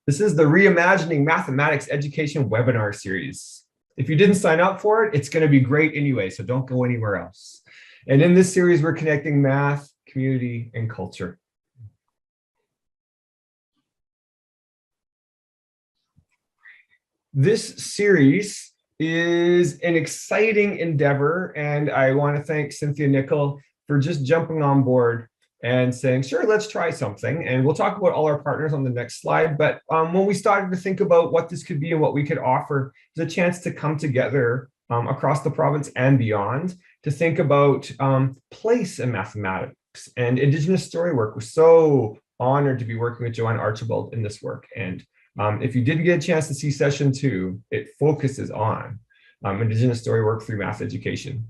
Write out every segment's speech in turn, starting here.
This is the Reimagining Mathematics Education webinar series. If you didn't sign up for it, it's going to be great anyway, so don't go anywhere else. And in this series, we're connecting math, community, and culture. This series is an exciting endeavor, and I want to thank Cynthia Nicol for just jumping on board and saying, sure, let's try something. And we'll talk about all our partners on the next slide. But when we started to think about what this could be and what we could offer, there's a chance to come together across the province and beyond to think about place in mathematics and Indigenous story work. We're so honored to be working with Joanne Archibald in this work. And if you didn't get a chance to see session 2, it focuses on Indigenous story work through math education.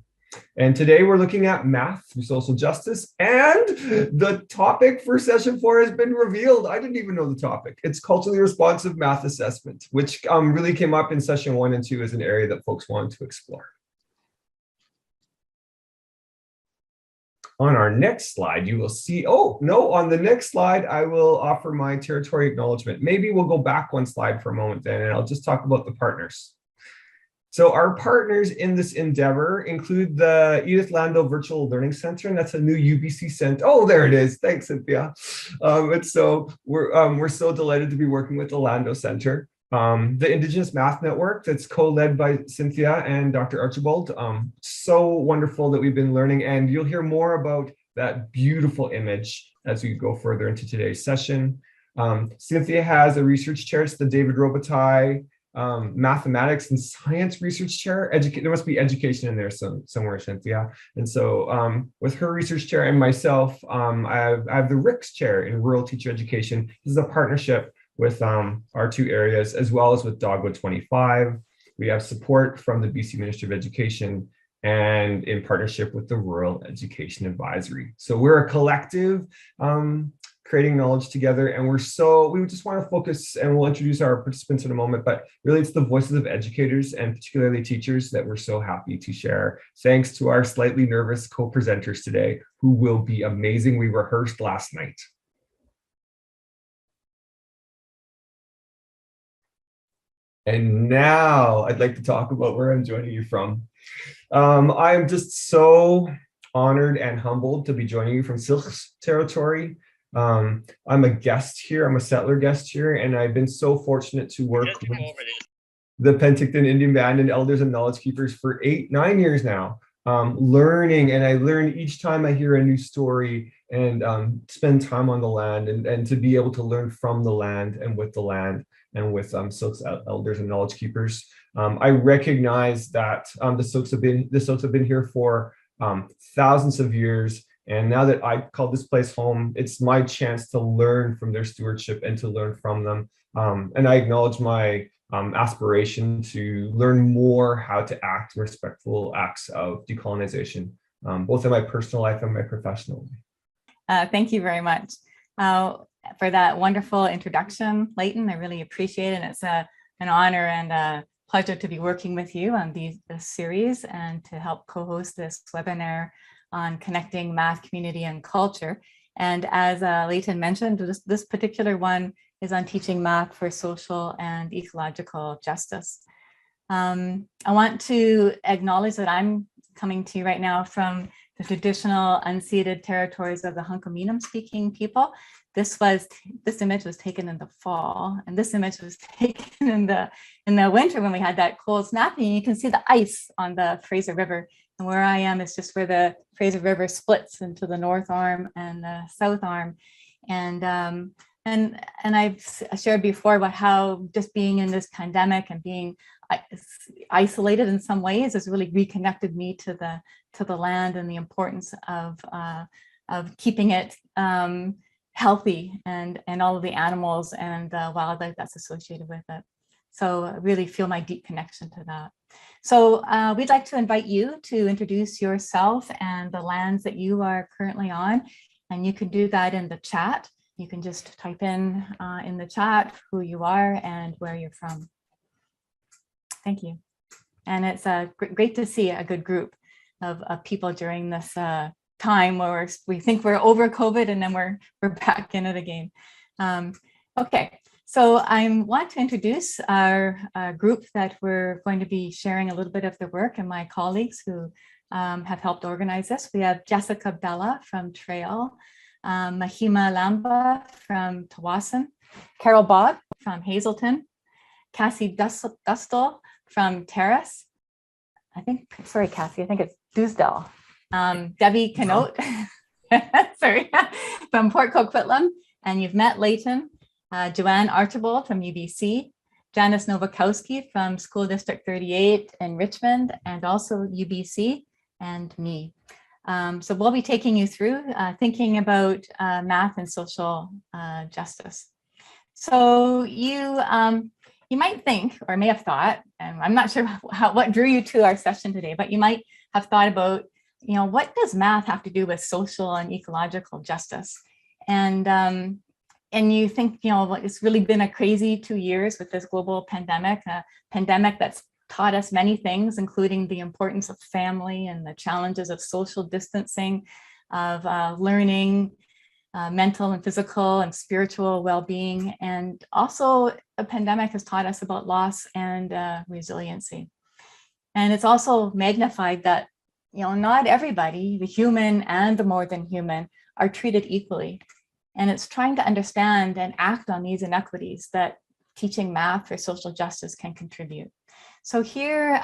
And today we're looking at math through social justice, and the topic for session 4 has been revealed. I didn't even know the topic. It's culturally responsive math assessment, which really came up in session 1 and 2 as an area that folks wanted to explore. On our next slide, you will see, oh, no, on the next slide, I will offer my territory acknowledgement. Maybe we'll go back one slide for a moment then, and I'll just talk about the partners. So our partners in this endeavor include the Edith Landau Virtual Learning Center, and that's a new UBC center. Oh, there it is. Thanks, Cynthia. And so we're so delighted to be working with the Landau Center. The Indigenous Math Network that's co-led by Cynthia and Dr. Archibald. So wonderful that we've been learning, and you'll hear more about that beautiful image as we go further into today's session. Cynthia has a research chair. It's the David Robitaille Mathematics and Science Research Chair. There must be education in there somewhere, Cynthia. And so with her research chair and myself, I have the Ricks Chair in Rural Teacher Education. This is a partnership with our 2 areas, as well as with Dogwood 25. We have support from the BC Ministry of Education and in partnership with the Rural Education Advisory. So we're a collective creating knowledge together, and we just want to focus, and we'll introduce our participants in a moment, but really it's the voices of educators and particularly teachers that we're so happy to share. Thanks to our slightly nervous co-presenters today, who will be amazing. We rehearsed last night. And now I'd like to talk about where I'm joining you from. I'm just so honored and humbled to be joining you from Syilx territory. I'm a guest here, I'm a settler guest here, and I've been so fortunate to work with the Penticton Indian Band and elders and knowledge keepers for 9 years now, learning, and I learn each time I hear a new story and spend time on the land and to be able to learn from the land and with the land and with Syilx elders and knowledge keepers. I recognize that the Syilx have been here for thousands of years. And now that I call this place home, it's my chance to learn from their stewardship and to learn from them. And I acknowledge my aspiration to learn more how to act respectful acts of decolonization, both in my personal life and my professional life. Thank you very much for that wonderful introduction, Leyton. I really appreciate it. And it's an honor and a pleasure to be working with you on this series and to help co-host this webinar on connecting math, community, and culture. And as Leyton mentioned, this particular one is on teaching math for social and ecological justice. I want to acknowledge that I'm coming to you right now from the traditional unceded territories of the Hunkaminam speaking people. This image was taken in the fall, and this image was taken in the winter when we had that cold snap, and you can see the ice on the Fraser River. And where I am is just where the Fraser River splits into the north arm and the south arm. And I've shared before about how just being in this pandemic and being isolated in some ways has really reconnected me to the land and the importance of keeping it healthy and all of the animals and wildlife that's associated with it. So I really feel my deep connection to that. So we'd like to invite you to introduce yourself and the lands that you are currently on. And you can do that in the chat. You can just type in the chat who you are and where you're from. Thank you. And it's great to see a good group of people during this time where we think we're over COVID and then we're back in it again. Okay, So I want to introduce our group that we're going to be sharing a little bit of the work, and my colleagues who have helped organize this. We have Jessica Bella from Trail, Mahima Lamba from Tawasin, Carol Bob from Hazelton, Cassie Dusdal from Terrace. Sorry, Cassie, I think it's Dusdal. Debby Knoke, sorry, from Port Coquitlam, and you've met Leyton. Joanne Archibald from UBC, Janice Novakowski from School District 38 in Richmond, and also UBC, and me. So we'll be taking you through thinking about math and social justice. So you might think, or may have thought, and I'm not sure what drew you to our session today, but you might have thought about, what does math have to do with social and ecological justice? And you think, it's really been a crazy 2 years with this global pandemic, a pandemic that's taught us many things, including the importance of family and the challenges of social distancing, of learning, mental and physical and spiritual well-being. And also a pandemic has taught us about loss and resiliency. And it's also magnified that, not everybody, the human and the more than human, are treated equally. And it's trying to understand and act on these inequities that teaching math for social justice can contribute. So here,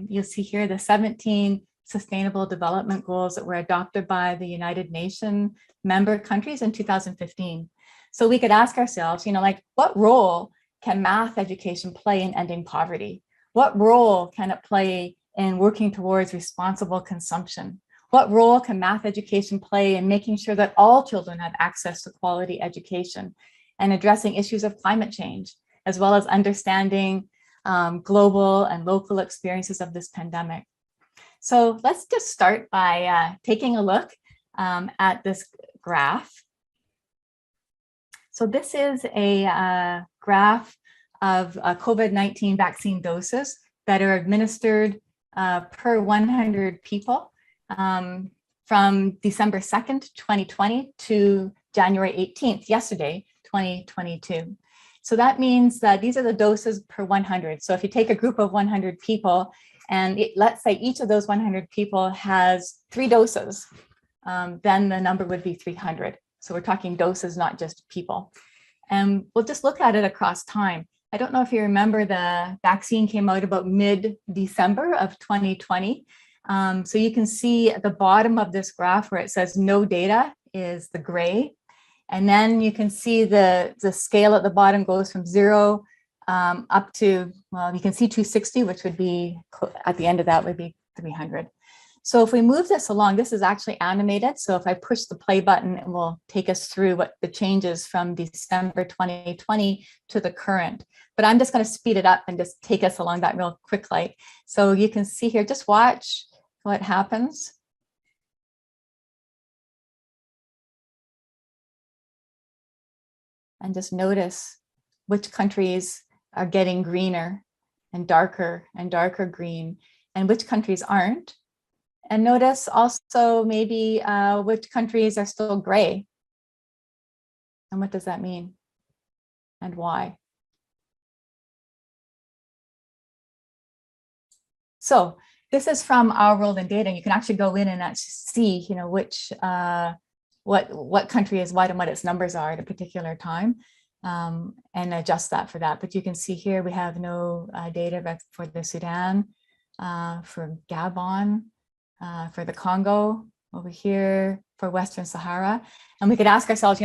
you'll see here the 17 Sustainable Development Goals that were adopted by the United Nations member countries in 2015. So we could ask ourselves, what role can math education play in ending poverty? What role can it play in working towards responsible consumption? What role can math education play in making sure that all children have access to quality education and addressing issues of climate change, as well as understanding global and local experiences of this pandemic? So let's just start by taking a look at this graph. So this is a graph of COVID-19 vaccine doses that are administered per 100 people from December 2nd, 2020 to January 18th, yesterday, 2022. So that means that these are the doses per 100. So if you take a group of 100 people, and let's say each of those 100 people has 3 doses, then the number would be 300. So we're talking doses, not just people. And we'll just look at it across time. I don't know if you remember, the vaccine came out about mid-December of 2020. So you can see at the bottom of this graph where it says no data is the gray. And then you can see the scale at the bottom goes from 0 up to, well, you can see 260, which would be, at the end of that would be 300. So if we move this along, this is actually animated. So if I push the play button, it will take us through what the changes from December 2020 to the current. But I'm just going to speed it up and just take us along that real quickly. So you can see here, just watch what happens. And just notice which countries are getting greener and darker green, and which countries aren't. And notice also maybe which countries are still gray. And what does that mean? And why? So this is from Our World in Data. You can actually go in and actually see, which what country is what and what its numbers are at a particular time, and adjust that for that. But you can see here we have no data for the Sudan, for Gabon, for the Congo over here, for Western Sahara. And we could ask ourselves,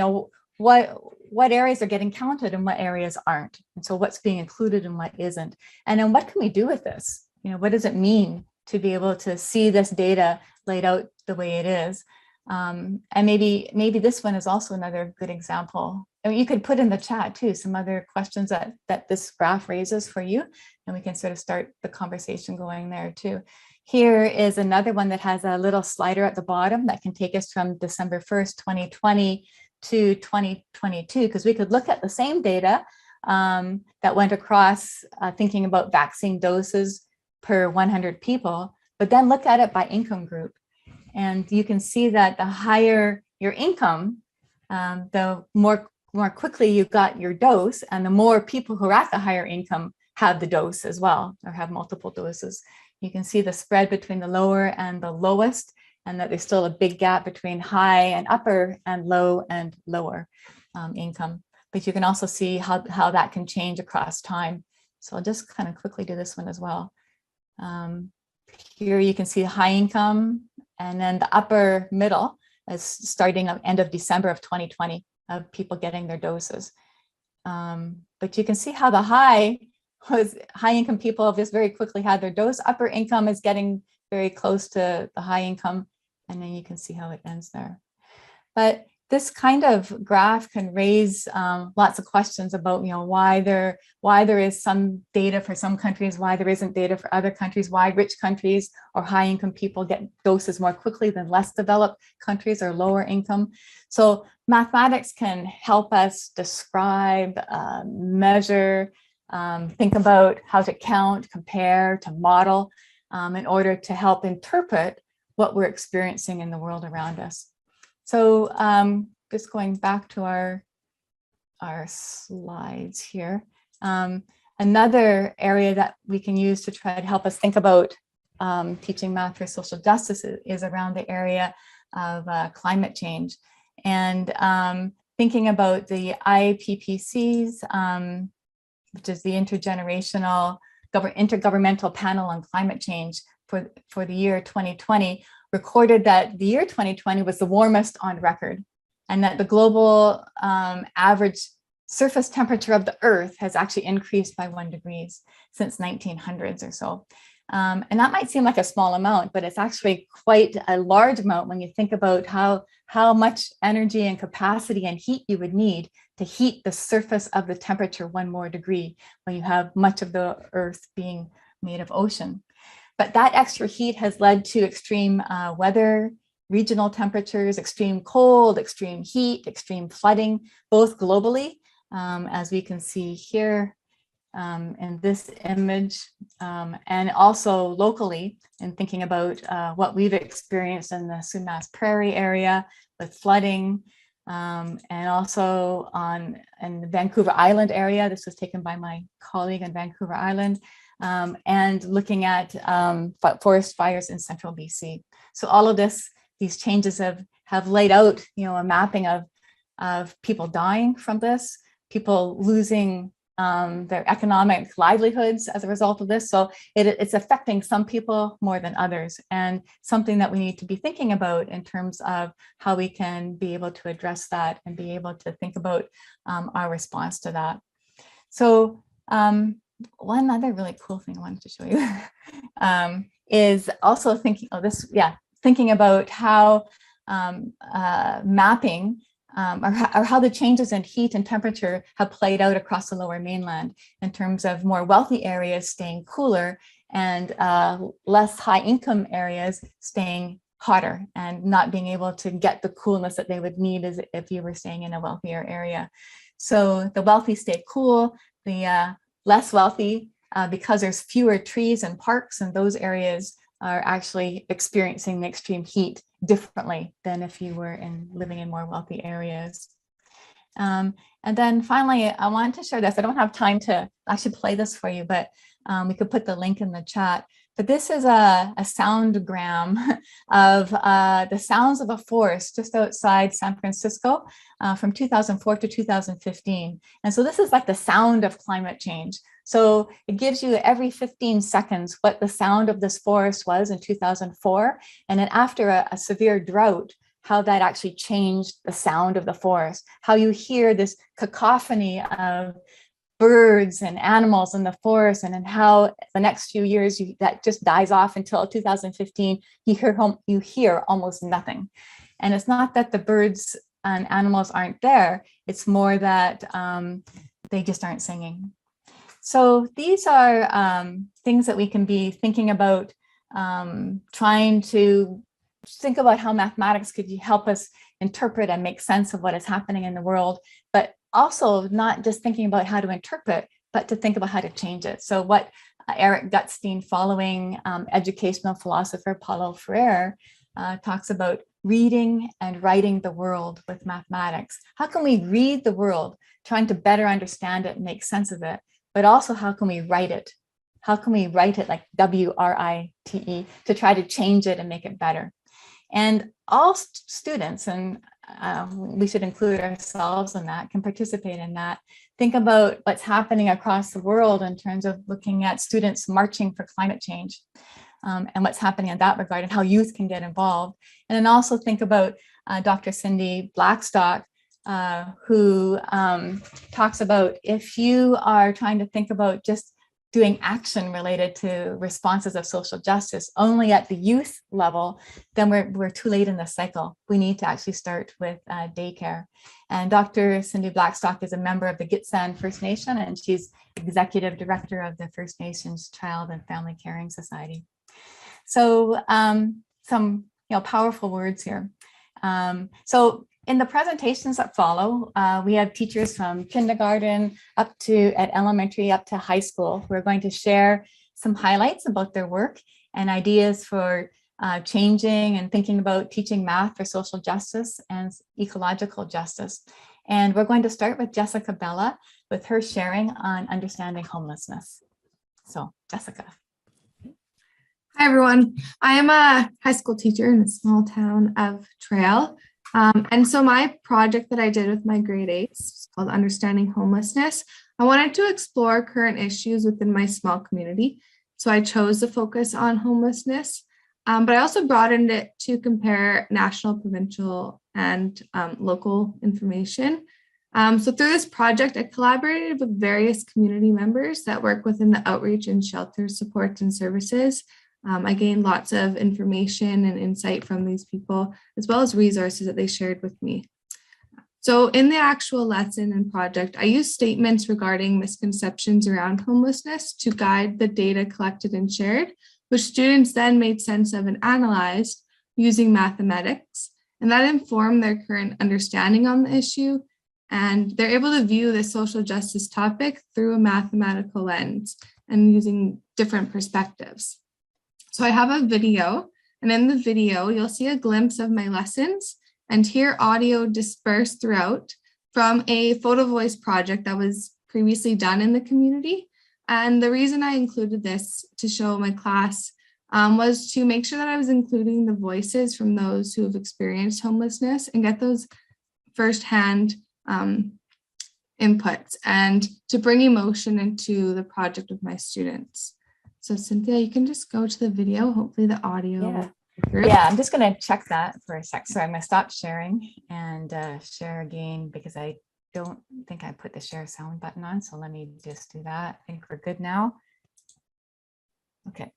what areas are getting counted and what areas aren't? And so what's being included and what isn't? And then what can we do with this? What does it mean to be able to see this data laid out the way it is? And maybe this one is also another good example. I mean, you could put in the chat too some other questions that this graph raises for you, and we can sort of start the conversation going there too. Here is another one that has a little slider at the bottom that can take us from December 1st, 2020 to 2022, because we could look at the same data that went across thinking about vaccine doses per 100 people, but then look at it by income group. And you can see that the higher your income, the more more quickly you got your dose, and the more people who are at the higher income have the dose as well, or have multiple doses. You can see the spread between the lower and the lowest, and that there's still a big gap between high and upper and low and lower income. But you can also see how that can change across time. So I'll just kind of quickly do this one as well. Here you can see high income, and then the upper middle is starting at end of December of 2020 of people getting their doses. But you can see how the high income people have just very quickly had their dose. Upper income is getting very close to the high income, and then you can see how it ends there. But this kind of graph can raise lots of questions about, why there is some data for some countries, why there isn't data for other countries, why rich countries or high income people get doses more quickly than less developed countries or lower income. So mathematics can help us describe, measure, think about how to count, compare, to model in order to help interpret what we're experiencing in the world around us. So just going back to our slides here, another area that we can use to try to help us think about teaching math for social justice is around the area of climate change, and thinking about the IPCC's, which is the Intergovernmental Panel on Climate Change for the year 2020, recorded that the year 2020 was the warmest on record, and that the global average surface temperature of the Earth has actually increased by 1 degree since 1900s or so. And that might seem like a small amount, but it's actually quite a large amount when you think about how much energy and capacity and heat you would need to heat the surface of the temperature 1 more degree when you have much of the Earth being made of ocean. But that extra heat has led to extreme weather, regional temperatures, extreme cold, extreme heat, extreme flooding, both globally, as we can see here in this image, and also locally, in thinking about what we've experienced in the Sumas Prairie area with flooding, and also in the Vancouver Island area. This was taken by my colleague in Vancouver Island. And looking at forest fires in central BC. So all of these changes have laid out, a mapping of people dying from this, people losing their economic livelihoods as a result of this. So it's affecting some people more than others, and something that we need to be thinking about in terms of how we can be able to address that and be able to think about our response to that. So one other really cool thing I wanted to show you is also thinking about how mapping or how the changes in heat and temperature have played out across the lower mainland in terms of more wealthy areas staying cooler and less high income areas staying hotter and not being able to get the coolness that they would need as if you were staying in a wealthier area. So the wealthy stay cool, the less wealthy, because there's fewer trees and parks, and those areas are actually experiencing the extreme heat differently than if you were living in more wealthy areas. And then finally, I wanted to share this. I don't have time to actually play this for you, but we could put the link in the chat. But this is a soundgram of the sounds of a forest just outside San Francisco from 2004 to 2015. And so this is like the sound of climate change. So it gives you every 15 seconds what the sound of this forest was in 2004. And then after a severe drought, how that actually changed the sound of the forest, how you hear this cacophony of birds and animals in the forest, and then how the next few years that just dies off until 2015, you hear almost nothing. And it's not that the birds and animals aren't there, it's more that they just aren't singing. So these are things that we can be thinking about, trying to think about how mathematics could help us interpret and make sense of what is happening in the world, but also not just thinking about how to interpret, but to think about how to change it. So what Eric Gutstein, following educational philosopher Paulo Freire, talks about reading and writing the world with mathematics. How can we read the world, trying to better understand it and make sense of it, but also how can we write it? How can we write it like WRITE to try to change it and make it better? And all students, and we should include ourselves in that, can participate in that. Think about what's happening across the world in terms of looking at students marching for climate change, and what's happening in that regard and how youth can get involved. And then also think about Dr. Cindy Blackstock, who talks about if you are trying to think about just doing action related to responses of social justice only at the youth level, then we're too late in the cycle. We need to actually start with daycare. And Dr. Cindy Blackstock is a member of the Gitxsan First Nation, and she's executive director of the First Nations Child and Family Caring Society. So some powerful words here. So in the presentations that follow, we have teachers from kindergarten up to at elementary up to high school who are going to share some highlights about their work and ideas for changing and thinking about teaching math for social justice and ecological justice. And we're going to start with Jessica Bella with her sharing on understanding homelessness. So Jessica. Hi, everyone. I am a high school teacher in the small town of Trail. And so my project that I did with my grade 8s is called Understanding Homelessness. I wanted to explore current issues within my small community. So I chose to focus on homelessness, but I also broadened it to compare national, provincial, and local information. So through this project, I collaborated with various community members that work within the outreach and shelter supports and services. I gained lots of information and insight from these people, as well as resources that they shared with me. So in the actual lesson and project, I used statements regarding misconceptions around homelessness to guide the data collected and shared, which students then made sense of and analyzed using mathematics. And that informed their current understanding on the issue. And they're able to view the social justice topic through a mathematical lens and using different perspectives. So I have a video, and in the video, you'll see a glimpse of my lessons and hear audio dispersed throughout from a photo voice project that was previously done in the community. And the reason I included this to show my class was to make sure that I was including the voices from those who have experienced homelessness and get those firsthand inputs and to bring emotion into the project with my students. So Cynthia, you can just go to the video. Hopefully the audio. Yeah, I'm just going to check that for a sec. So I'm going to stop sharing and share again because I don't think I put the share sound button on. So let me just do that. I think we're good now. Okay.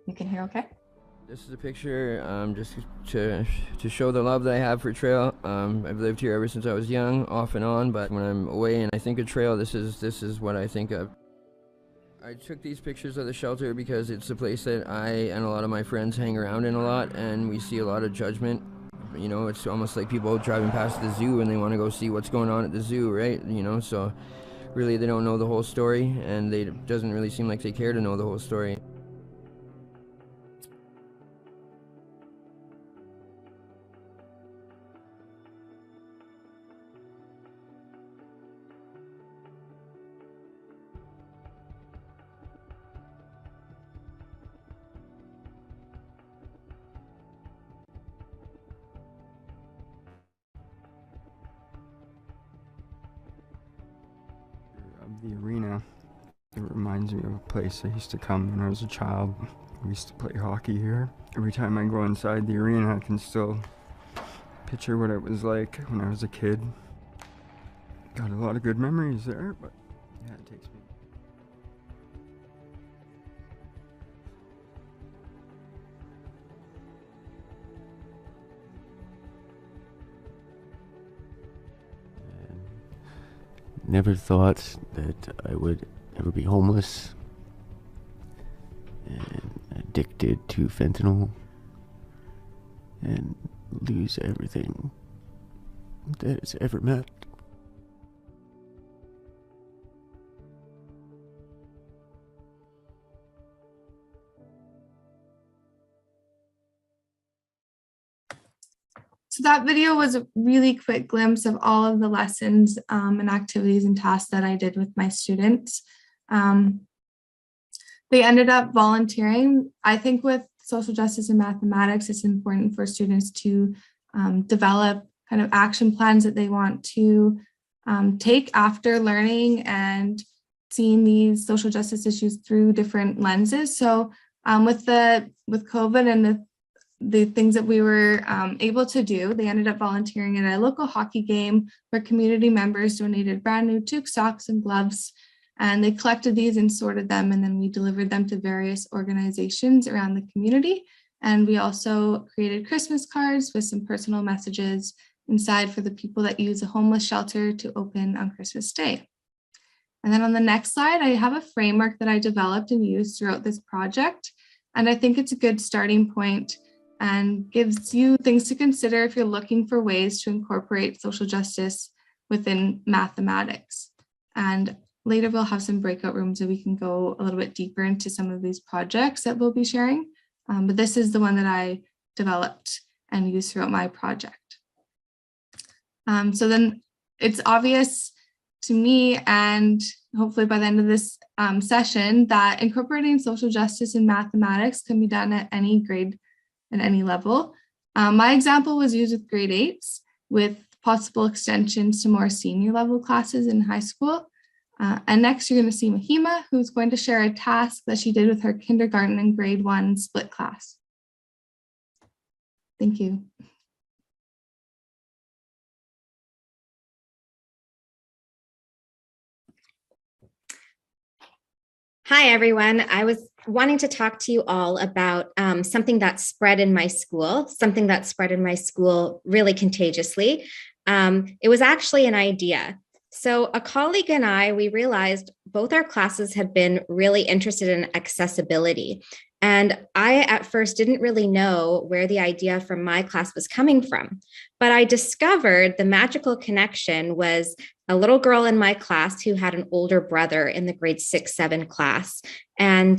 You can hear okay? This is a picture just to show the love that I have for Trail. I've lived here ever since I was young, off and on, but when I'm away and I think of Trail, this is what I think of. I took these pictures of the shelter because it's a place that I and a lot of my friends hang around in a lot, and we see a lot of judgment. You know, it's almost like people driving past the zoo and they want to go see what's going on at the zoo, right? You know, so really they don't know the whole story, and it doesn't really seem like they care to know the whole story. The arena, it reminds me of a place I used to come when I was a child. We used to play hockey here. Every time I go inside the arena, I can still picture what it was like when I was a kid. Got a lot of good memories there, but yeah, it takes me. Never thought that I would ever be homeless and addicted to fentanyl and lose everything that has ever met. So that video was a really quick glimpse of all of the lessons and activities and tasks that I did with my students. They ended up volunteering. I think with social justice and mathematics, it's important for students to develop kind of action plans that they want to take after learning and seeing these social justice issues through different lenses. So with COVID and the things that we were able to do, they ended up volunteering at a local hockey game where community members donated brand new toque, socks, and gloves. And they collected these and sorted them, and then we delivered them to various organizations around the community. And we also created Christmas cards with some personal messages inside for the people that use a homeless shelter to open on Christmas Day. And then on the next slide, I have a framework that I developed and used throughout this project. And I think it's a good starting point and gives you things to consider if you're looking for ways to incorporate social justice within mathematics. And later we'll have some breakout rooms so we can go a little bit deeper into some of these projects that we'll be sharing. But this is the one that I developed and used throughout my project. So then it's obvious to me, and hopefully by the end of this session, that incorporating social justice in mathematics can be done at any grade and any level. My example was used with grade 8s with possible extensions to more senior level classes in high school. And next you're going to see Mahima, who's going to share a task that she did with her kindergarten and grade 1 split class. Thank you. Hi, everyone. I was wanting to talk to you all about something that spread in my school, really contagiously. It was actually an idea. So a colleague and I, we realized both our classes had been really interested in accessibility. And I at first didn't really know where the idea from my class was coming from. But I discovered the magical connection was a little girl in my class who had an older brother in the grade 6-7 class. And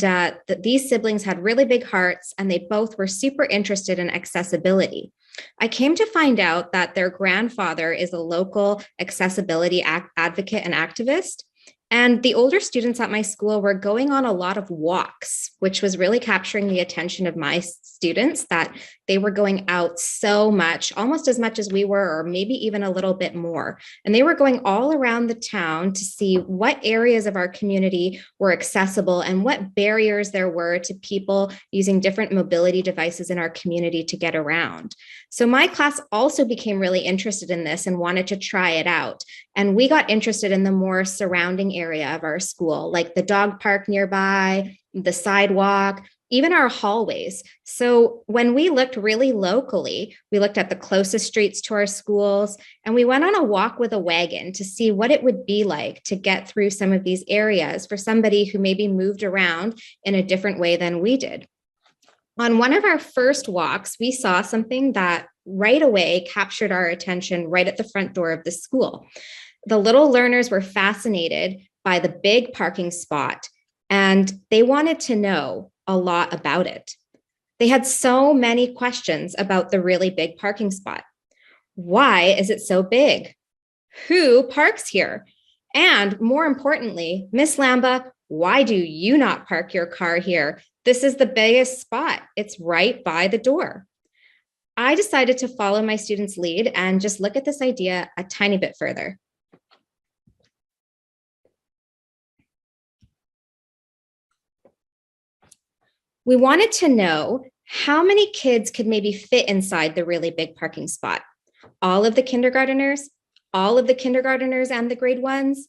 these siblings had really big hearts, and they both were super interested in accessibility. I came to find out that their grandfather is a local accessibility advocate and activist. And the older students at my school were going on a lot of walks, which was really capturing the attention of my students, that they were going out so much, almost as much as we were, or maybe even a little bit more. And they were going all around the town to see what areas of our community were accessible and what barriers there were to people using different mobility devices in our community to get around. So my class also became really interested in this and wanted to try it out. And we got interested in the more surrounding area of our school, like the dog park nearby, the sidewalk, even our hallways. So when we looked really locally, we looked at the closest streets to our schools, and we went on a walk with a wagon to see what it would be like to get through some of these areas for somebody who maybe moved around in a different way than we did. On one of our first walks, we saw something that right away captured our attention right at the front door of the school. The little learners were fascinated by the big parking spot, and they wanted to know a lot about it. They had so many questions about the really big parking spot. Why is it so big? Who parks here? And more importantly, Miss Lamba, why do you not park your car here? This is the biggest spot. It's right by the door. I decided to follow my students' lead and just look at this idea a tiny bit further. We wanted to know how many kids could maybe fit inside the really big parking spot. All of the kindergarteners and the grade 1s,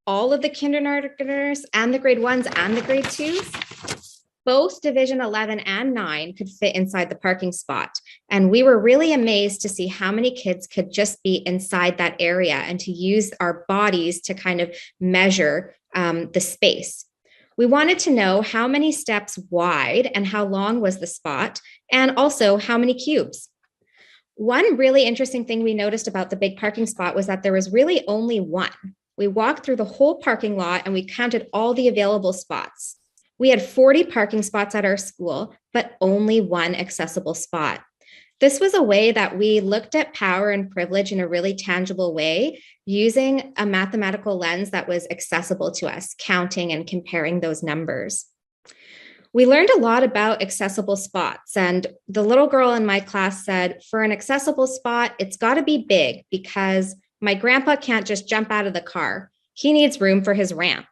all of the kindergarteners and the grade 1s and the grade 2s. Both Division 11 and 9 could fit inside the parking spot. And we were really amazed to see how many kids could just be inside that area and to use our bodies to kind of measure the space. We wanted to know how many steps wide and how long was the spot, and also how many cubes. One really interesting thing we noticed about the big parking spot was that there was really only one. We walked through the whole parking lot and we counted all the available spots. We had 40 parking spots at our school, but only one accessible spot. This was a way that we looked at power and privilege in a really tangible way, using a mathematical lens that was accessible to us, counting and comparing those numbers. We learned a lot about accessible spots, and the little girl in my class said, for an accessible spot, it's got to be big because my grandpa can't just jump out of the car. He needs room for his ramp.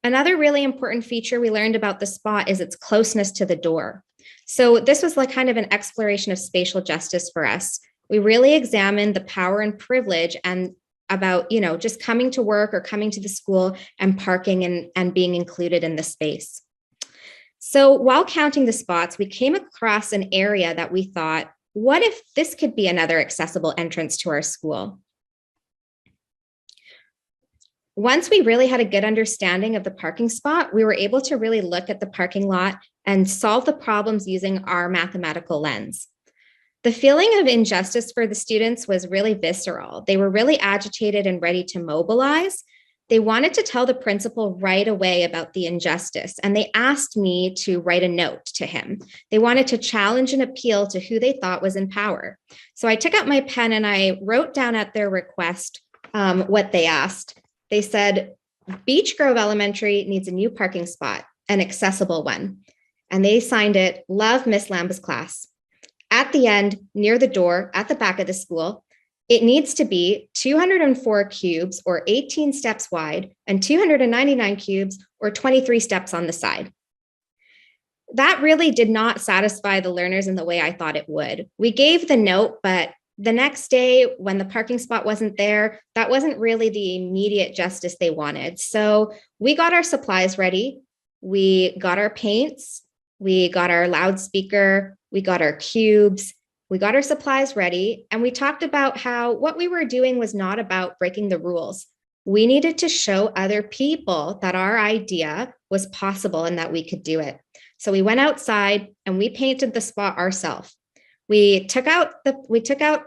Another really important feature we learned about the spot is its closeness to the door. So this was like kind of an exploration of spatial justice for us. We really examined the power and privilege and about, just coming to work or coming to the school and parking and being included in the space. So while counting the spots, we came across an area that we thought, what if this could be another accessible entrance to our school? Once we really had a good understanding of the parking spot, we were able to really look at the parking lot and solve the problems using our mathematical lens. The feeling of injustice for the students was really visceral. They were really agitated and ready to mobilize. They wanted to tell the principal right away about the injustice, and they asked me to write a note to him. They wanted to challenge and appeal to who they thought was in power. So I took out my pen and I wrote down at their request what they asked. They said, Beech Grove Elementary needs a new parking spot, an accessible one. And they signed it, love Miss Lamba's class. At the end, near the door, at the back of the school, it needs to be 204 cubes or 18 steps wide and 299 cubes or 23 steps on the side. That really did not satisfy the learners in the way I thought it would. We gave the note, but the next day when the parking spot wasn't there, that wasn't really the immediate justice they wanted. So we got our supplies ready. We got our paints. We got our loudspeaker. We got our cubes. We got our supplies ready. And we talked about how what we were doing was not about breaking the rules. We needed to show other people that our idea was possible and that we could do it. So we went outside and we painted the spot ourselves. We took out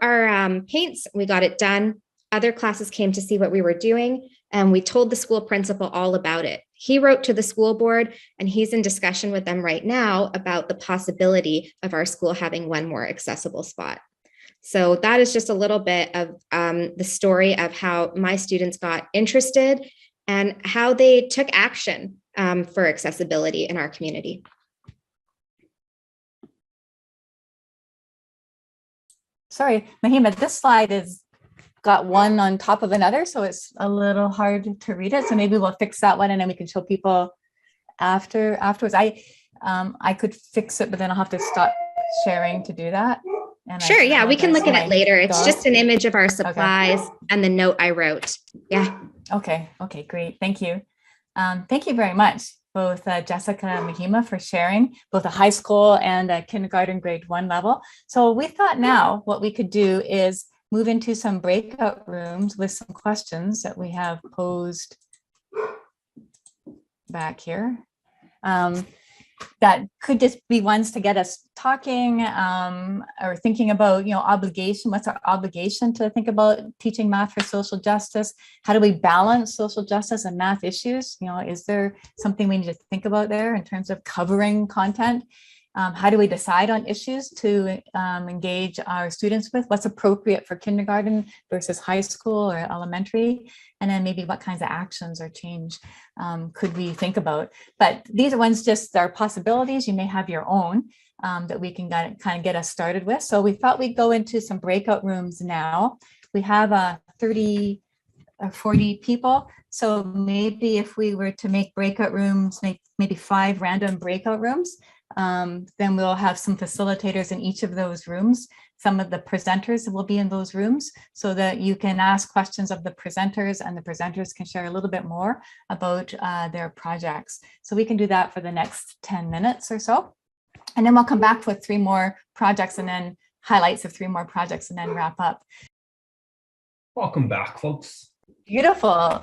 our paints, we got it done. Other classes came to see what we were doing, and we told the school principal all about it. He wrote to the school board, and he's in discussion with them right now about the possibility of our school having one more accessible spot. So that is just a little bit of the story of how my students got interested and how they took action for accessibility in our community. Sorry, Mahima, this slide is got one on top of another, so it's a little hard to read it. So maybe we'll fix that one and then we can show people afterwards. I could fix it, but then I'll have to stop sharing to do that. And sure, yeah, we can look at it later. It's just an image of our supplies and the note I wrote. Yeah. Okay, great. Thank you. Thank you very much, both Jessica and Mahima, for sharing both a high school and a kindergarten grade 1 level. So we thought now what we could do is move into some breakout rooms with some questions that we have posed back here. That could just be ones to get us talking or thinking about, obligation. What's our obligation to think about teaching math for social justice? How do we balance social justice and math issues? Is there something we need to think about there in terms of covering content? How do we decide on issues to engage our students with? What's appropriate for kindergarten versus high school or elementary? And then maybe what kinds of actions or change could we think about? But these are ones just are possibilities. You may have your own that we can kind of get us started with. So we thought we'd go into some breakout rooms now. We have 30 or 40 people. So maybe if we were to make breakout rooms, maybe 5 random breakout rooms, then we'll have some facilitators in each of those rooms. Some of the presenters will be in those rooms so that you can ask questions of the presenters and the presenters can share a little bit more about their projects. So we can do that for the next 10 minutes or so. And then we'll come back with 3 more projects and then highlights of 3 more projects and then wrap up. Welcome back, folks. Beautiful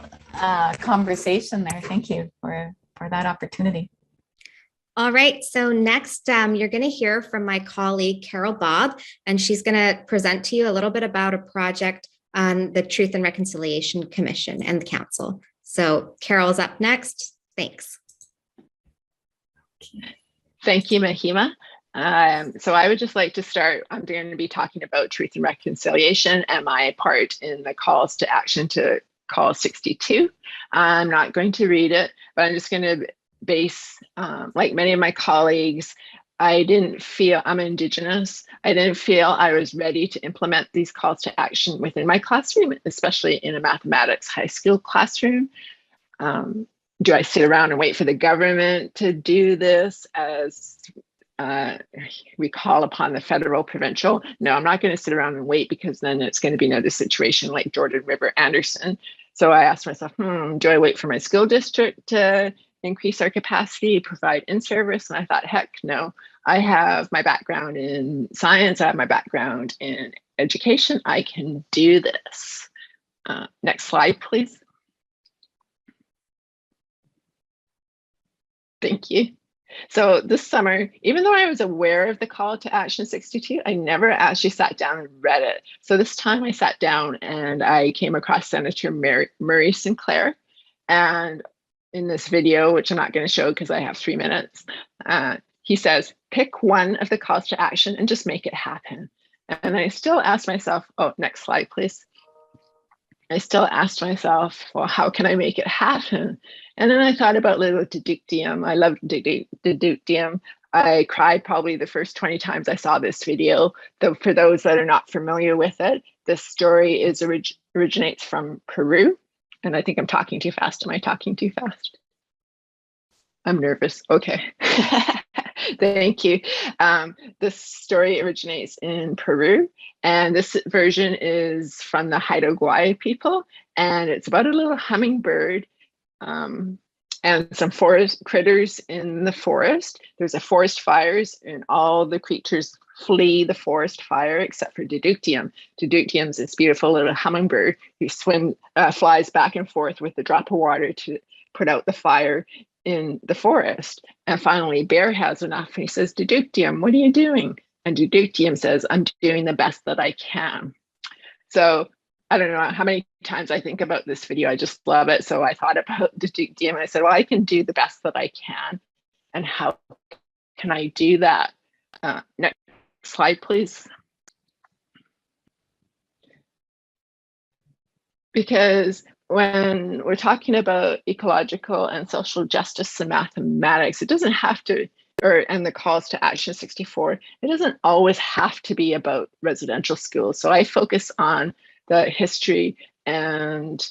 conversation there. Thank you for that opportunity. All right, so next you're going to hear from my colleague, Carol Bob, and she's going to present to you a little bit about a project on the Truth and Reconciliation Commission and the Council. So Carol's up next. Thanks. Thank you, Mahima. So I would just like to start. I'm going to be talking about truth and reconciliation and my part in the calls to action to call 62. I'm not going to read it, but I'm just going to base, like many of my colleagues, I didn't feel, I'm Indigenous, I didn't feel I was ready to implement these calls to action within my classroom, especially in a mathematics high school classroom. Do I sit around and wait for the government to do this as we call upon the federal, provincial? No, I'm not going to sit around and wait, because then it's going to be another situation like Jordan River Anderson. So I asked myself, do I wait for my school district to increase our capacity, provide in-service? And I thought, heck no. I have my background in science. I have my background in education. I can do this. Next slide, please. Thank you. So this summer, even though I was aware of the call to action 62, I never actually sat down and read it. So this time I sat down and I came across Senator Murray Sinclair. And in this video, which I'm not going to show because I have 3 minutes, he says, pick one of the calls to action and just make it happen. And I still asked myself, oh, next slide, please. I still asked myself, well, how can I make it happen? And then I thought about little deductium. I love deductium. I cried probably the first 20 times I saw this video. Though for those that are not familiar with it, this story originates from Peru. And I think I'm talking too fast. Am I talking too fast? I'm nervous. Okay. Thank you. This story originates in Peru, and this version is from the Haida Gwaii people, and it's about a little hummingbird and some forest critters in the forest. There's a forest fires, and all the creatures flee the forest fire except for Deductium. Deductium is this beautiful little hummingbird who flies back and forth with a drop of water to put out the fire in the forest. And finally, Bear has enough, and he says, Deductium, what are you doing? And Deductium says, I'm doing the best that I can. So I don't know how many times I think about this video. I just love it. So I thought about Deductium, and I said, well, I can do the best that I can. And how can I do that? Next slide, please. Because when we're talking about ecological and social justice and mathematics, it doesn't have to, and the calls to action 64, it doesn't always have to be about residential schools. So I focus on the history and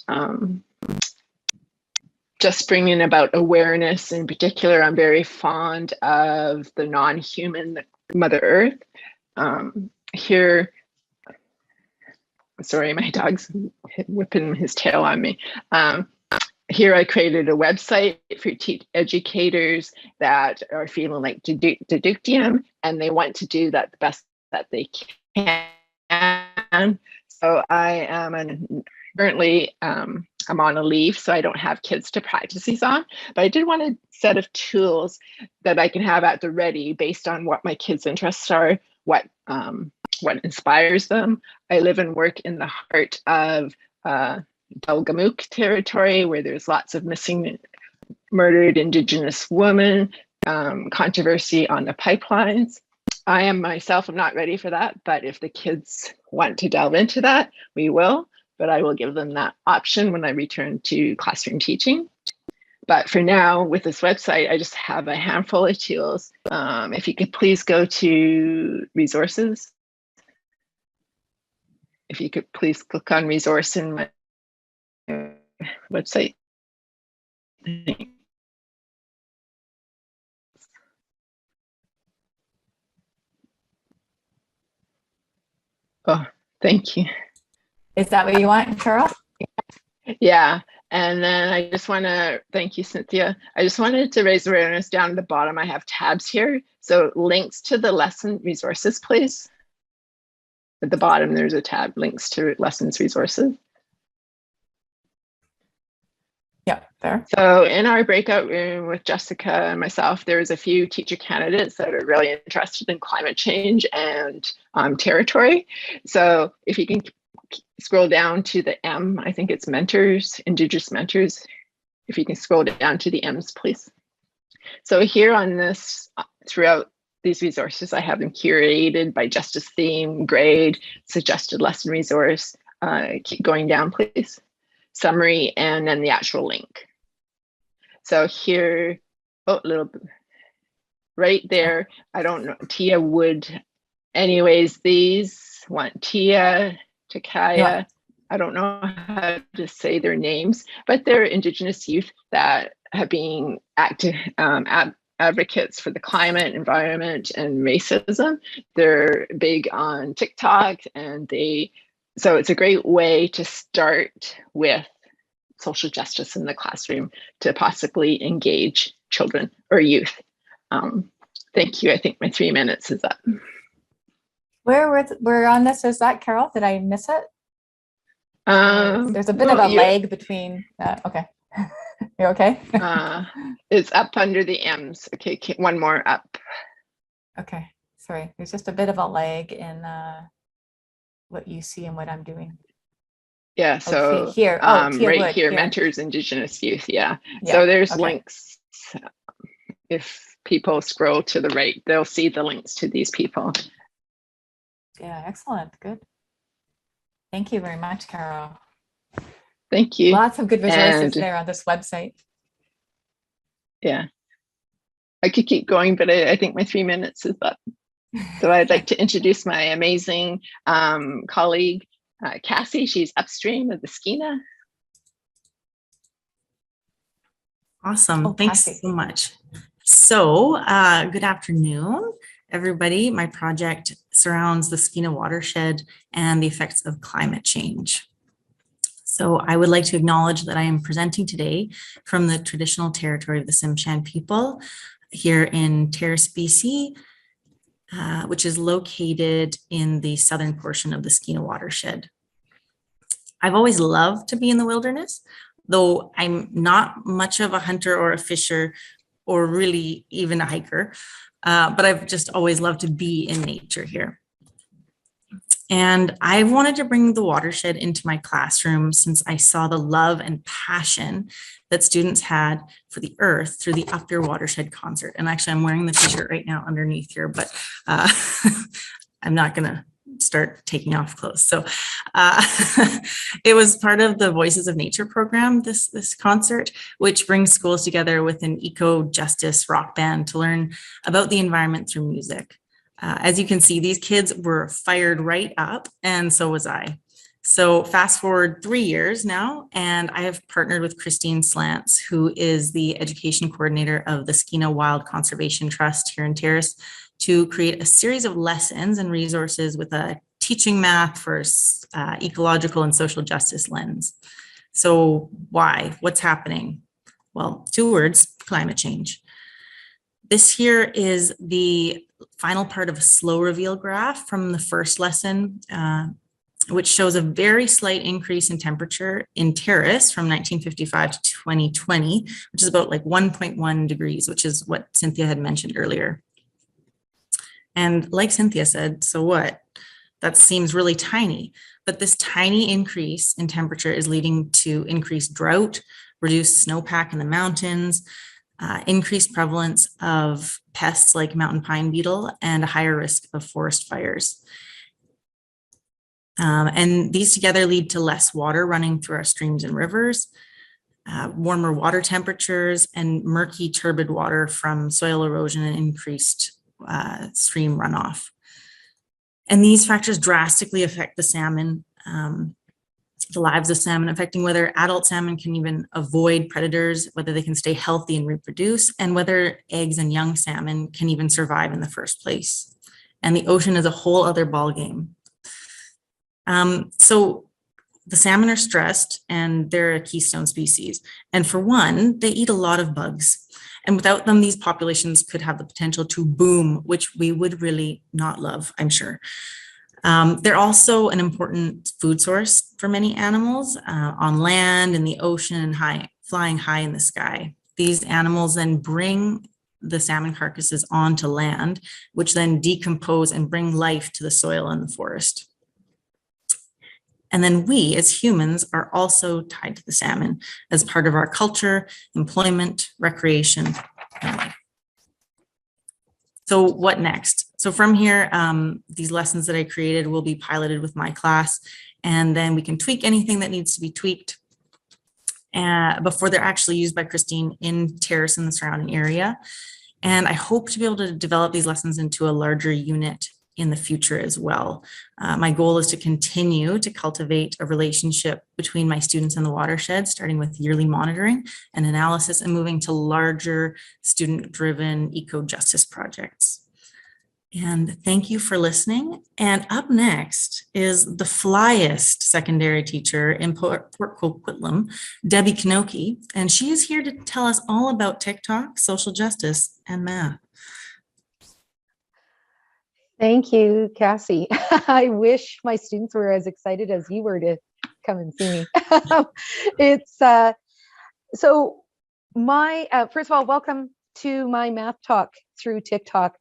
just bringing about awareness. In particular, I'm very fond of the non-human Mother Earth. Here, sorry, my dog's whipping his tail on me. Here I created a website for educators that are feeling like Deductium, and they want to do that the best that they can. So I am currently I'm on a leave, so I don't have kids to practice these on, but I did want a set of tools that I can have at the ready based on what my kids' interests are, what inspires them. I live and work in the heart of Delgamuuk territory, where there's lots of missing, murdered Indigenous women, controversy on the pipelines. I am myself, I'm not ready for that, but if the kids want to delve into that, we will, but I will give them that option when I return to classroom teaching. But for now, with this website, I just have a handful of tools. If you could please go to resources. If you could please click on resource in my website. Oh, thank you. Is that what you want, Carol? Yeah. And then I just want to thank you, Cynthia. I just wanted to raise awareness down at the bottom. I have tabs here. So links to the lesson resources, please. At the bottom, there's a tab, links to lessons resources. Yeah, there. So in our breakout room with Jessica and myself, there's a few teacher candidates that are really interested in climate change and territory. So if you can scroll down to the M, I think it's mentors, Indigenous mentors. If you can scroll down to the M's, please. So here on this, throughout these resources. I have them curated by justice theme, grade, suggested lesson resource. Keep going down, please. Summary, and then the actual link. So here, oh, a little bit right there. I don't know, Tia would, anyways, these want Tia, Takaya. Yeah. I don't know how to say their names, but they're Indigenous youth that have been active advocates for the climate, environment, and racism. They're big on TikTok, and so it's a great way to start with social justice in the classroom to possibly engage children or youth. Thank you. I think my 3 minutes is up. Where on this is that, Carol? Did I miss it? There's a bit of a lag between. Okay. You okay? It's up under the M's. Okay, one more up. Okay, sorry. There's just a bit of a lag in what you see and what I'm doing. Yeah, so here, right here, mentors Indigenous youth. Yeah. So there's links. If people scroll to the right, they'll see the links to these people. Yeah, excellent. Good. Thank you very much, Carol. Thank you. Lots of good resources there on this website. Yeah. I could keep going, but I think my 3 minutes is up. So I'd like to introduce my amazing colleague, Cassie. She's upstream of the Skeena. Awesome. Thanks so much. So good afternoon, everybody. My project surrounds the Skeena watershed and the effects of climate change. So I would like to acknowledge that I am presenting today from the traditional territory of the Tsimshian people here in Terrace, BC, which is located in the southern portion of the Skeena watershed. I've always loved to be in the wilderness, though I'm not much of a hunter or a fisher or really even a hiker, but I've just always loved to be in nature here. And I wanted to bring the watershed into my classroom since I saw the love and passion that students had for the earth through the Up Your Watershed concert. And actually, I'm wearing the t-shirt right now underneath here, but I'm not gonna start taking off clothes. So it was part of the Voices of Nature program, this concert, which brings schools together with an eco-justice rock band to learn about the environment through music. As you can see, these kids were fired right up, and so was I. So fast forward 3 years now, and I have partnered with Christine Slants, who is the education coordinator of the Skeena Wild Conservation Trust here in Terrace, to create a series of lessons and resources with a teaching math for ecological and social justice lens. So why? What's happening? Well, 2 words: climate change. This here is the final part of a slow reveal graph from the first lesson, which shows a very slight increase in temperature in Terrace from 1955 to 2020, which is about like 1.1 degrees, which is what Cynthia had mentioned earlier. And like Cynthia said, so what? That seems really tiny, but this tiny increase in temperature is leading to increased drought, reduced snowpack in the mountains, increased prevalence of pests like mountain pine beetle, and a higher risk of forest fires. And these together lead to less water running through our streams and rivers, warmer water temperatures, and murky, turbid water from soil erosion and increased stream runoff. And these factors drastically affect the salmon, the lives of salmon, affecting whether adult salmon can even avoid predators, whether they can stay healthy and reproduce, and whether eggs and young salmon can even survive in the first place. And the ocean is a whole other ballgame. So the salmon are stressed, and they're a keystone species. And for one, they eat a lot of bugs. And without them, these populations could have the potential to boom, which we would really not love, I'm sure. They're also an important food source for many animals on land, in the ocean, and flying high in the sky. These animals then bring the salmon carcasses onto land, which then decompose and bring life to the soil and the forest. And then we as humans are also tied to the salmon as part of our culture, employment, recreation, and life. So what next? So from here, these lessons that I created will be piloted with my class, and then we can tweak anything that needs to be tweaked before they're actually used by Christine in Terrace and the surrounding area. And I hope to be able to develop these lessons into a larger unit in the future as well. My goal is to continue to cultivate a relationship between my students and the watershed, starting with yearly monitoring and analysis and moving to larger student-driven eco-justice projects. And thank you for listening. And up next is the flyest secondary teacher in Port Coquitlam, Debby Knoke, and she is here to tell us all about TikTok, social justice, and math. Thank you, Cassie. I wish my students were as excited as you were to come and see me. It's so my first of all, welcome to my math talk through TikTok.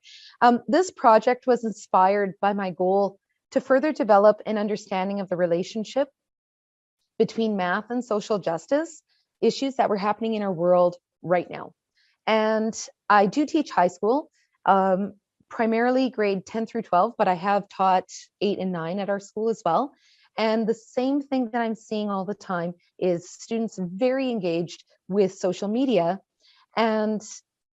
This project was inspired by my goal to further develop an understanding of the relationship between math and social justice issues that were happening in our world right now. And I do teach high school, primarily grade 10 through 12, but I have taught 8 and 9 at our school as well. And the same thing that I'm seeing all the time is students very engaged with social media. And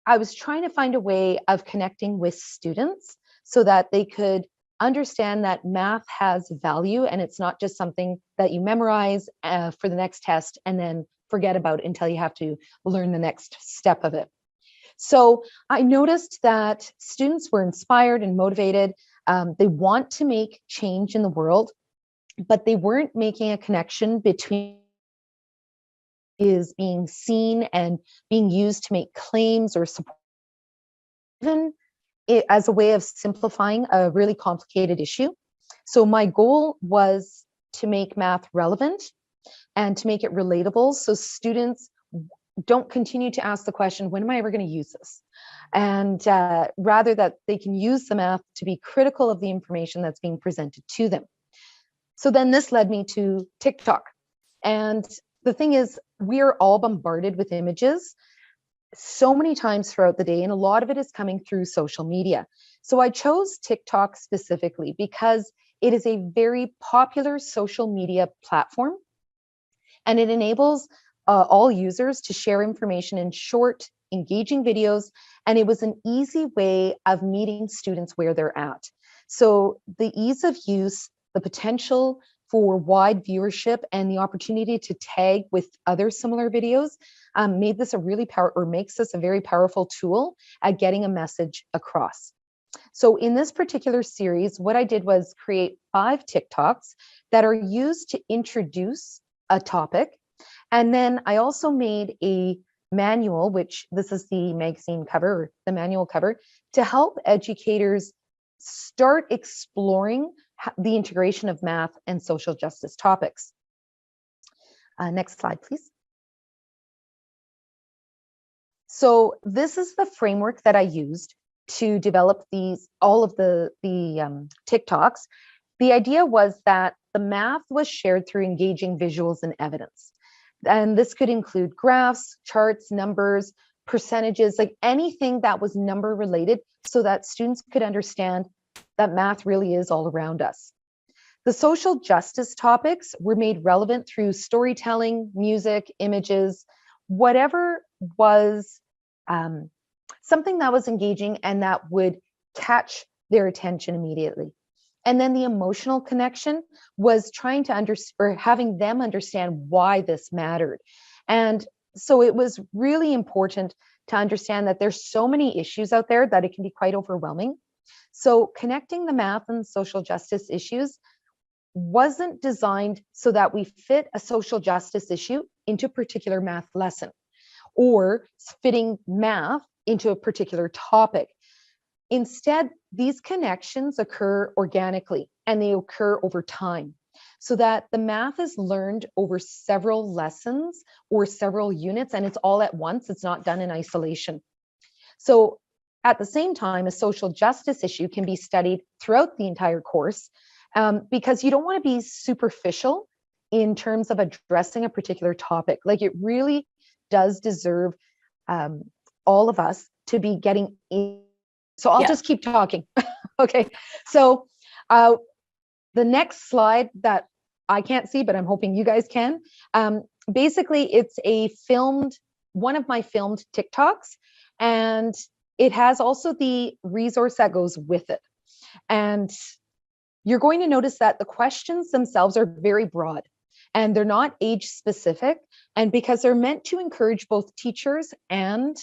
I was trying to find a way of connecting with students so that they could understand that math has value and it's not just something that you memorize for the next test and then forget about until you have to learn the next step of it. So I noticed that students were inspired and motivated. They want to make change in the world, but they weren't making a connection between is being seen and being used to make claims or support, even as a way of simplifying a really complicated issue. So my goal was to make math relevant and to make it relatable so students don't continue to ask the question, when am I ever going to use this? And rather that they can use the math to be critical of the information that's being presented to them. So then this led me to TikTok. And the thing is, we are all bombarded with images so many times throughout the day, and a lot of it is coming through social media. So I chose TikTok specifically because it is a very popular social media platform, and it enables all users to share information in short, engaging videos, and it was an easy way of meeting students where they're at. So the ease of use, the potential for wide viewership, and the opportunity to tag with other similar videos made this a really makes this a very powerful tool at getting a message across. So in this particular series, what I did was create 5 TikToks that are used to introduce a topic. And then I also made a manual, which this is the magazine cover, or the manual cover, to help educators start exploring the integration of math and social justice topics. Next slide, please. So this is the framework that I used to develop all of the TikToks. The idea was that the math was shared through engaging visuals and evidence. And this could include graphs, charts, numbers, percentages, like anything that was number related so that students could understand that math really is all around us. The social justice topics were made relevant through storytelling, music, images, whatever was something that was engaging and that would catch their attention immediately. And then the emotional connection was trying to having them understand why this mattered. And so it was really important to understand that there's so many issues out there that it can be quite overwhelming. So connecting the math and social justice issues wasn't designed so that we fit a social justice issue into a particular math lesson or fitting math into a particular topic. Instead, these connections occur organically and they occur over time so that the math is learned over several lessons or several units, and it's all at once. It's not done in isolation. So at the same time, a social justice issue can be studied throughout the entire course because you don't want to be superficial in terms of addressing a particular topic. Like, it really does deserve all of us to be getting in So I'll Yeah. just keep talking. Okay. So the next slide that I can't see, but I'm hoping you guys can. Basically, it's one of my filmed TikToks, and it has also the resource that goes with it. And you're going to notice that the questions themselves are very broad and they're not age specific. And because they're meant to encourage both teachers and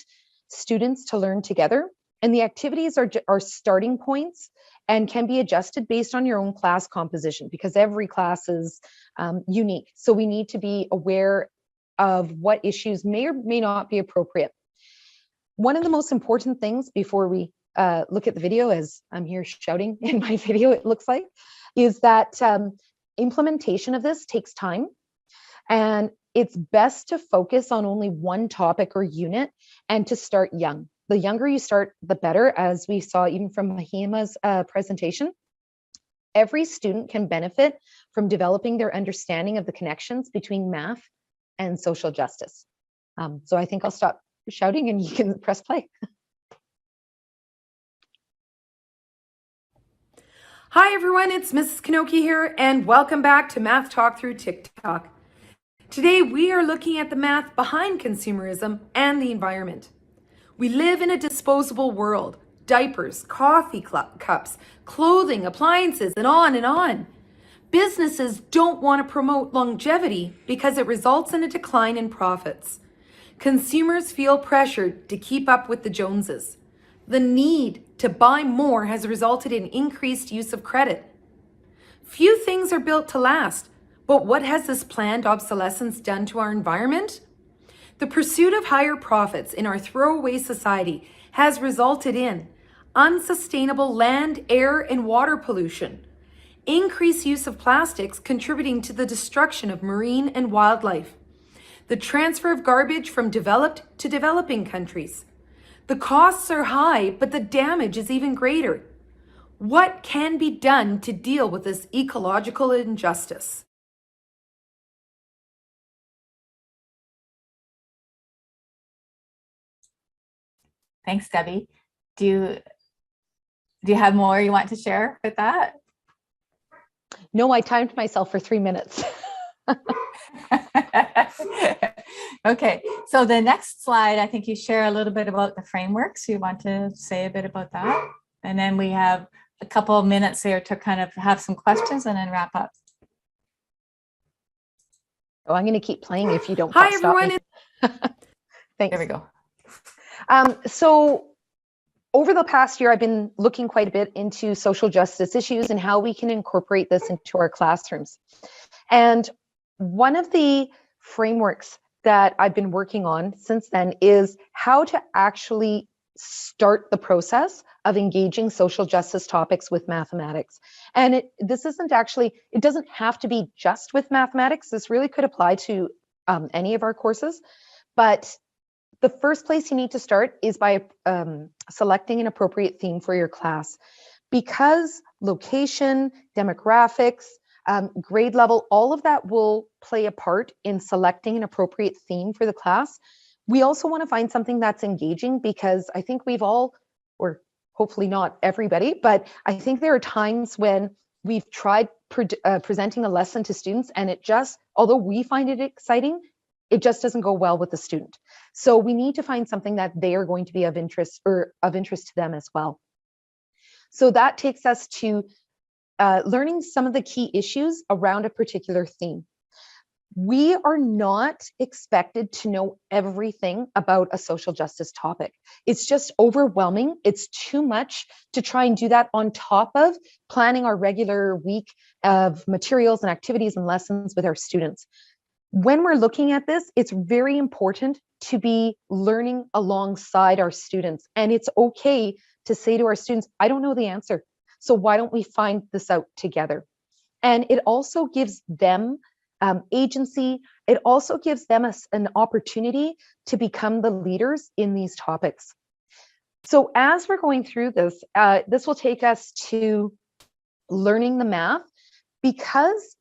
students to learn together. And the activities are starting points and can be adjusted based on your own class composition, because every class is unique. So we need to be aware of what issues may or may not be appropriate. One of the most important things before we look at the video, as I'm here shouting in my video, it looks like, is that implementation of this takes time. And it's best to focus on only one topic or unit and to start young. The younger you start, the better, as we saw even from Mahima's presentation. Every student can benefit from developing their understanding of the connections between math and social justice. So I think I'll stop shouting and you can press play. Hi everyone, it's Mrs. Knoke here, and welcome back to Math Talk through TikTok. Today we are looking at the math behind consumerism and the environment. We live in a disposable world. Diapers, coffee cups, clothing, appliances, and on and on. Businesses don't want to promote longevity because it results in a decline in profits. Consumers feel pressured to keep up with the Joneses. The need to buy more has resulted in increased use of credit. Few things are built to last, but what has this planned obsolescence done to our environment? The pursuit of higher profits in our throwaway society has resulted in unsustainable land, air, and water pollution, increased use of plastics contributing to the destruction of marine and wildlife, the transfer of garbage from developed to developing countries. The costs are high, but the damage is even greater. What can be done to deal with this ecological injustice? Thanks, Debbie. Do you have more you want to share with that? No, I timed myself for 3 minutes. Okay, so the next slide, I think you share a little bit about the frameworks. You want to say a bit about that? And then we have a couple of minutes here to kind of have some questions and then wrap up. Oh, I'm going to keep playing if you don't Hi, stop everyone. me. Thanks. There we go. So over the past year, I've been looking quite a bit into social justice issues and how we can incorporate this into our classrooms. And one of the frameworks that I've been working on since then is how to actually start the process of engaging social justice topics with mathematics. And it doesn't have to be just with mathematics. This really could apply to any of our courses. But the first place you need to start is by selecting an appropriate theme for your class, because location, demographics, grade level, all of that will play a part in selecting an appropriate theme for the class. We also want to find something that's engaging, because I think we've all, or hopefully not everybody, but I think there are times when we've tried presenting a lesson to students and it just, although we find it exciting, it just doesn't go well with the student. So we need to find something that they are going to be of interest, or of interest to them as well. So that takes us to learning some of the key issues around a particular theme. We are not expected to know everything about a social justice topic. It's just overwhelming. It's too much to try and do that on top of planning our regular week of materials and activities and lessons with our students. When we're looking at this, it's very important to be learning alongside our students. And it's okay to say to our students, I don't know the answer, so why don't we find this out together? And it also gives them agency. It also gives them an opportunity to become the leaders in these topics. So as we're going through this, this will take us to learning the math, because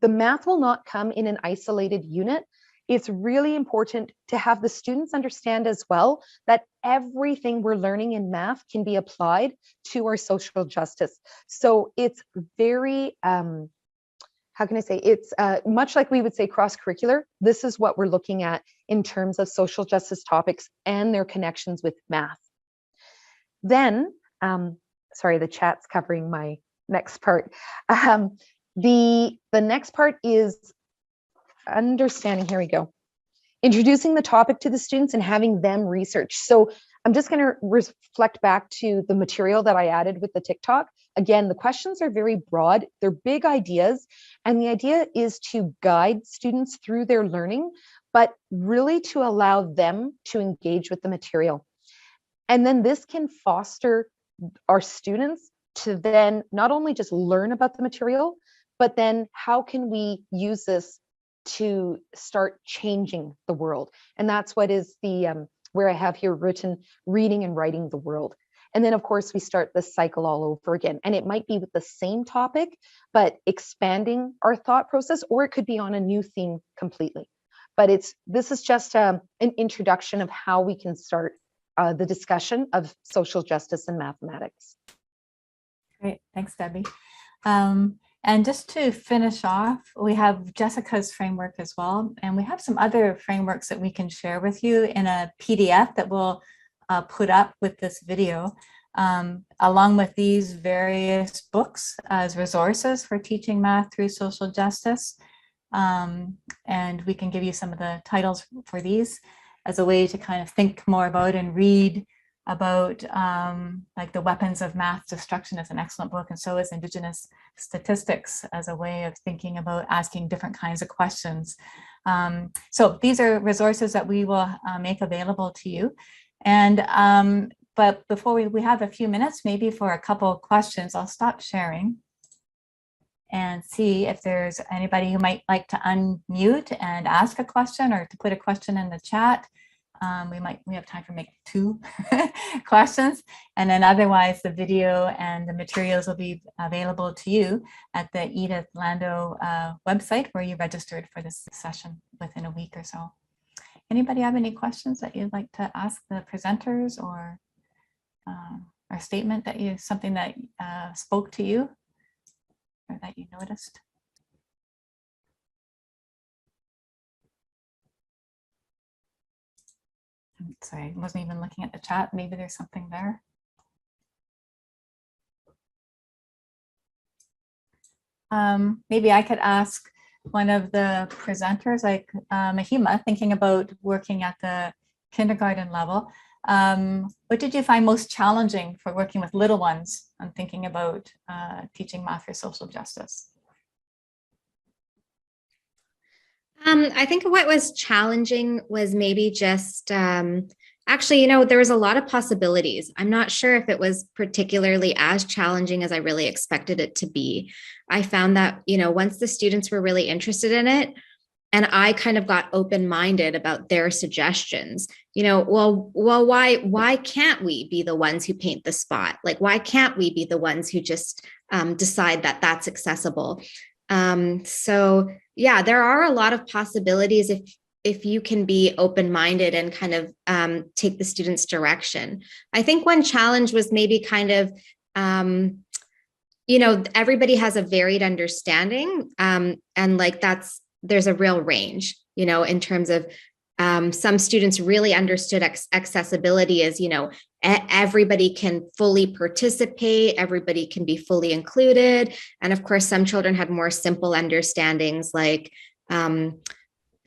the math will not come in an isolated unit. it's really important to have the students understand as well that everything we're learning in math can be applied to our social justice. So it's very, how can I say, it's much like we would say cross-curricular. This is what we're looking at in terms of social justice topics and their connections with math. Then, sorry, the chat's covering my next part. The next part is understanding, here we go. Introducing the topic to the students and having them research. So I'm just going to reflect back to the material that I added with the TikTok. Again, the questions are very broad. They're big ideas. And the idea is to guide students through their learning, but really to allow them to engage with the material. And then this can foster our students to then not only just learn about the material, but then how can we use this to start changing the world? And that's what is the where I have here written, reading and writing the world. And then of course we start the cycle all over again. And it might be with the same topic, but expanding our thought process, or it could be on a new theme completely. But this is just an introduction of how we can start the discussion of social justice and mathematics. Great, thanks, Debbie. And just to finish off, we have Jessica's framework as well. And we have some other frameworks that we can share with you in a PDF that we'll put up with this video, along with these various books as resources for teaching math through social justice. And we can give you some of the titles for these as a way to kind of think more about and read about like The Weapons of Math Destruction is an excellent book, and so is Indigenous Statistics as a way of thinking about asking different kinds of questions. So these are resources that we will make available to you. And but before we have a few minutes maybe for a couple of questions, I'll stop sharing and see if there's anybody who might like to unmute and ask a question or to put a question in the chat. We have time for maybe 2 questions, and then otherwise the video and the materials will be available to you at the Edith Lando website where you registered for this session within a week or so. Anybody have any questions that you'd like to ask the presenters, or a statement that something that spoke to you or that you noticed? Sorry, I wasn't even looking at the chat. Maybe there's something there. Maybe I could ask one of the presenters, like Mahima, thinking about working at the kindergarten level. What did you find most challenging for working with little ones and thinking about teaching math for social justice? I think what was challenging was maybe just, actually, there was a lot of possibilities. I'm not sure if it was particularly as challenging as I really expected it to be. I found that, once the students were really interested in it, and I kind of got open-minded about their suggestions, well, why can't we be the ones who paint the spot? Like, why can't we be the ones who just decide that that's accessible? So yeah, there are a lot of possibilities if you can be open-minded and kind of take the students' direction. I think one challenge was maybe kind of, everybody has a varied understanding, and like there's a real range, in terms of some students really understood accessibility as, everybody can fully participate, everybody can be fully included. And of course, some children had more simple understandings like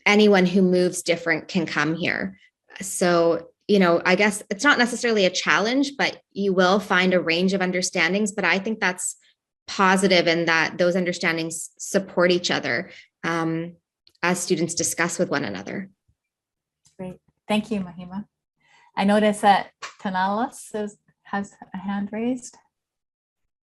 anyone who moves different can come here. So, I guess it's not necessarily a challenge, but you will find a range of understandings. But I think that's positive in that those understandings support each other as students discuss with one another. Great. Thank you, Mahima. I notice that Tanalis has a hand raised.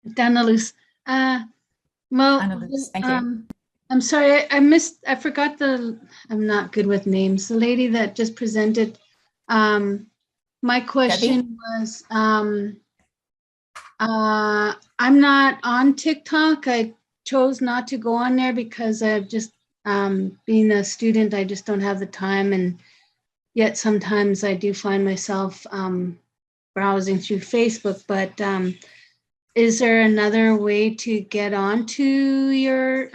Danalus. Thank you. I'm sorry, I forgot I'm not good with names. The lady that just presented, my question was, I'm not on TikTok. I chose not to go on there because I've just Being a student, I just don't have the time, and yet sometimes I do find myself browsing through Facebook. But is there another way to get onto your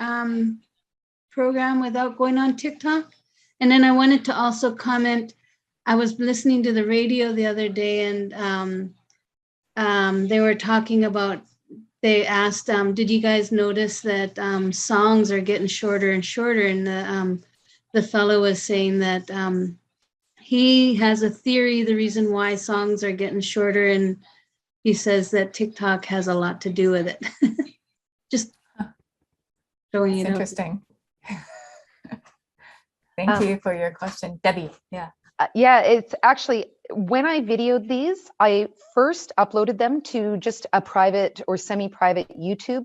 program without going on TikTok? And then I wanted to also comment, I was listening to the radio the other day, and they were talking about, they asked, did you guys notice that songs are getting shorter and shorter? And the fellow was saying that he has a theory, the reason why songs are getting shorter, and he says that TikTok has a lot to do with it. Just showing you. Interesting. Thank you for your question, Debbie. Yeah. Yeah, it's actually, when I videoed these, I first uploaded them to just a private or semi-private YouTube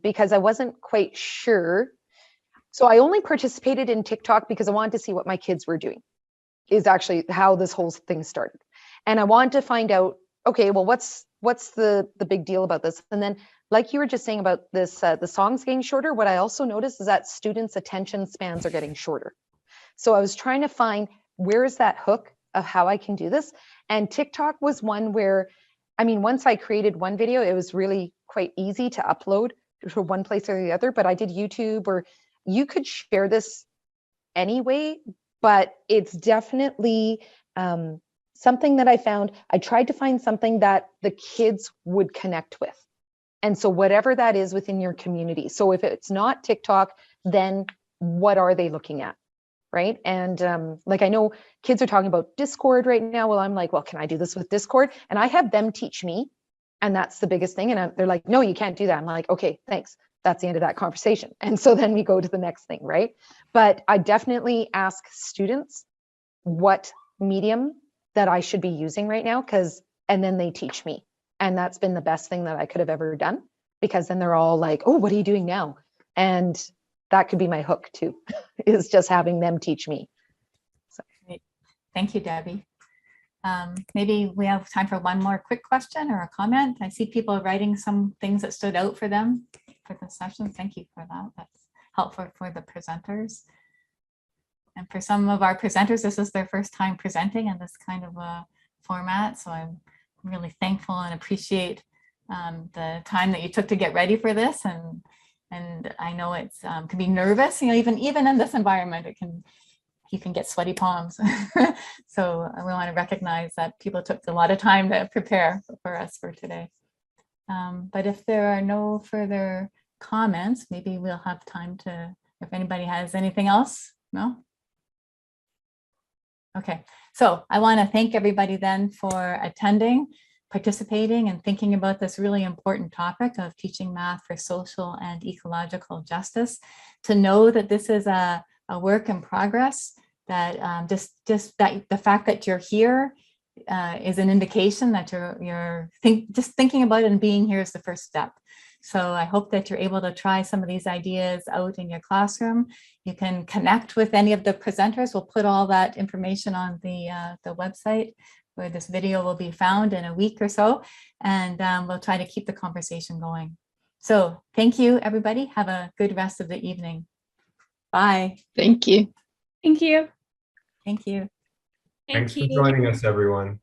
because I wasn't quite sure. So I only participated in TikTok because I wanted to see what my kids were doing, is actually how this whole thing started. And I wanted to find out, okay, well, what's the big deal about this? And then, like you were just saying about this, the songs getting shorter, what I also noticed is that students' attention spans are getting shorter. So I was trying to find, where is that hook of how I can do this? And TikTok was one where, I mean, once I created one video, it was really quite easy to upload to one place or the other, but I did YouTube, or you could share this anyway, but it's definitely something that I found. I tried to find something that the kids would connect with. And so whatever that is within your community. So if it's not TikTok, then what are they looking at? Right. And like, I know kids are talking about Discord right now. Well, I'm like, well, can I do this with Discord? And I have them teach me. And that's the biggest thing. And they're like, no, you can't do that. I'm like, okay, thanks. That's the end of that conversation. And so then we go to the next thing. Right. But I definitely ask students what medium that I should be using right now, and then they teach me. And that's been the best thing that I could have ever done, because then they're all like, oh, what are you doing now? And that could be my hook too, is just having them teach me. So. Great. Thank you, Debbie. Maybe we have time for one more quick question or a comment. I see people writing some things that stood out for them for the session. Thank you for that. That's helpful for the presenters. And for some of our presenters, this is their first time presenting in this kind of a format. So I'm really thankful and appreciate the time that you took to get ready for this. And I know it's can be nervous, you know, even in this environment, you can get sweaty palms. So we want to recognize that people took a lot of time to prepare for us for today. But if there are no further comments, maybe we'll have time to, if anybody has anything else, no? Okay, so I want to thank everybody then for attending, participating, and thinking about this really important topic of teaching math for social and ecological justice. To know that this is a work in progress, that just that the fact that you're here is an indication that you're thinking about it, and being here is the first step. So I hope that you're able to try some of these ideas out in your classroom. You can connect with any of the presenters. We'll put all that information on the website where this video will be found in a week or so, and we'll try to keep the conversation going. So thank you, everybody. Have a good rest of the evening. Bye. Thank you. Thank you. Thank you. Thanks for joining us, everyone.